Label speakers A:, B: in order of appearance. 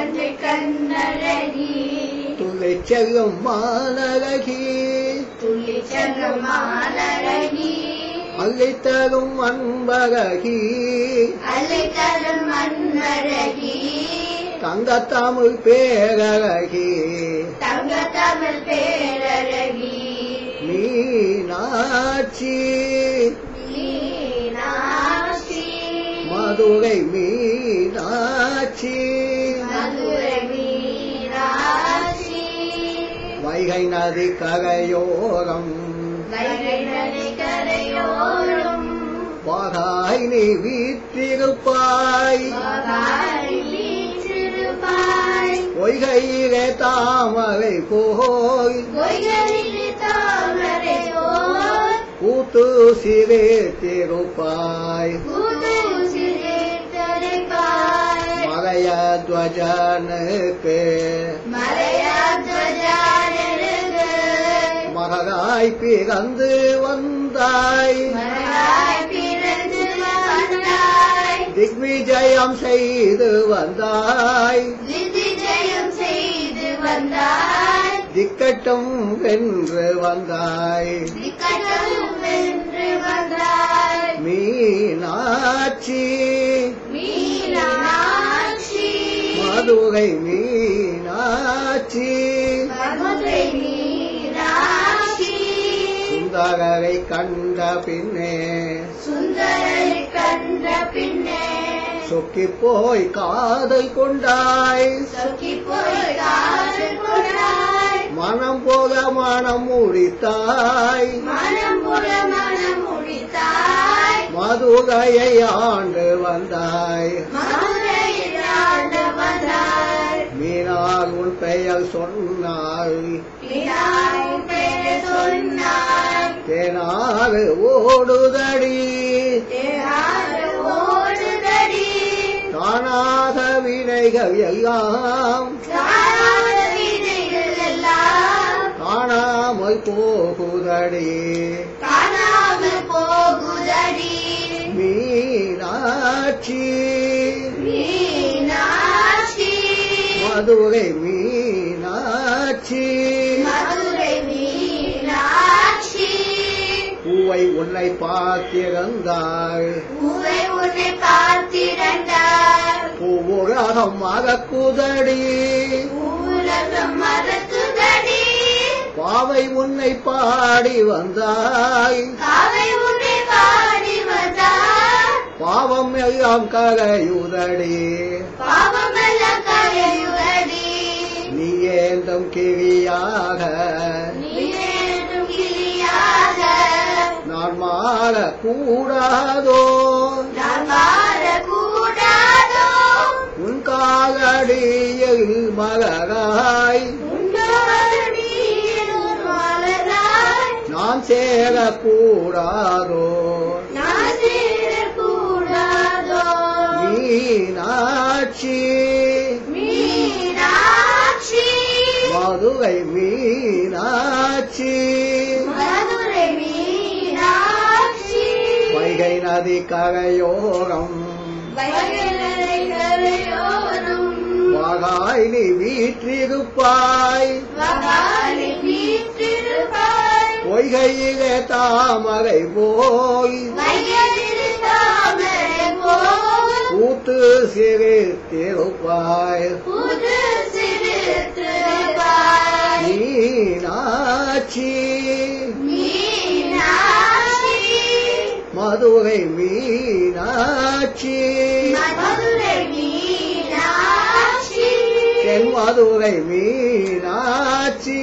A: கஞ்சை கண்ணழகி
B: துள்ளி செல்லும் மானழகி
A: துள்ளி செல்லும் மானழகி
B: அள்ளித்தரும் அன்பழகி
A: அள்ளித்தரும் அன்பழகி
B: தங்கத்தமிழ் பேரழகி
A: தங்கத்தமிழ் பேரழகி
B: மீனாட்சி
A: மீனாட்சி
B: மதுரை மீனாட்சி
A: மதுரை மீனாட்சி
B: வைகை நதி கரையோரம்
A: வைகை நதி கரையோரம்
B: வாகாய் நீ வீற்றிருப்பாய்
A: வாகாய் வீற்றிருப்பாய்
B: பொய்கையிலே தாமரை போய்
A: பொய்கையிலே தாமரை போய்
B: கூத்து சிரித்திருப்பாய்
A: கூத்து சிரித்திருப்பாய்
B: மலைய துவஜனுக்கு
A: மலையாத்வஜனுக்கு
B: மகளாய் பிறந்து வந்தாய்
A: மகளாய் பிறந்து வந்தாய்
B: திக்விஜயம் செய்து வந்தாய்
A: திக்விஜயம் செய்து வந்தாய்
B: திக்கட்டும் வென்று வந்தாய்
A: திக்கட்டும் வென்று வந்தாய்
B: மீனாட்சி
A: மீனாட்சி
B: மதுரை மீனாட்சி
A: மதுரை மீனாட்சி
B: சுந்தரரை கண்ட பின்னே
A: சுந்தரரை கண்ட பின்னே
B: சொக்கி போய் காதல் கொண்டாய்
A: சொக்கி போய் காதல் கொண்டாய்
B: மனம் போல மனம் முடித்தாய்
A: மனம் போல மனம் முடித்தாய்
B: மதுரையை ஆண்டு வந்தாய்
A: மதுரையில் ஆண்டு வந்தாய்
B: மீனார் உன் பெயர் சொன்னாய்
A: பிதாய் பேரை சொன்னாய்
B: தேனாறு ஓடுதடி
A: தேனாறு ஓடுதடி
B: காணாத வினைகள் எல்லாம்
A: காணாத விதைகள் எல்லாம்
B: காணாமல் போகுதடி
A: காணாமல் போகுதடி
B: மீனாட்சி
A: மீனாட்சி
B: மதுரை மீனாட்சி
A: மதுரை மீனாட்சி
B: பூவை உன்னை பார்த்திருந்தாய்
A: பூவை உன்னை பார்த்திருந்தார்
B: பூவுலகம் மறக்குதடி
A: உலகம் மறக்குதடி
B: பாவை உன்னை பாடி வந்தாய்
A: காவை உன்னை பாடி வந்தார்
B: பாவம் எல்லாம் கரையுதடி
A: பாவமெல்லாம் கரையுதடி
B: நீ ஏந்தும் கிளியாக
A: நீரும் கிளியாக
B: நான் மாறக்கூடாதோ
A: நான் மாறக்கூடாதோ
B: உன் காலடியில் மலராய்
A: உன்னோடியில் மலராய்
B: நான் சேரக்கூடாதோ
A: நான் சேரக்கூடாதோ
B: மீனாட்சி
A: மீனாட்சி
B: மதுரை மீனாட்சி
A: மதுரை மீனாட்சி
B: வைகை நதி கரையோரம்
A: வைகை நதி கரையோரம்
B: வாகாய் நீ வீற்றிருப்பாய்
A: வகாலி வீற்றிருப்பாய்
B: பொய்கையிலே தாமரை போய்
A: வைகையிலே தாமரை போல்
B: கூத்து சிரித்திருப்பாய்
A: புது சிரித்திருப்பாய்
B: மீனாட்சி
A: மீனாட்சி
B: மதுரை மீனாட்சி
A: மதுரை மீனாட்சி
B: தென் மதுரை மீனாட்சி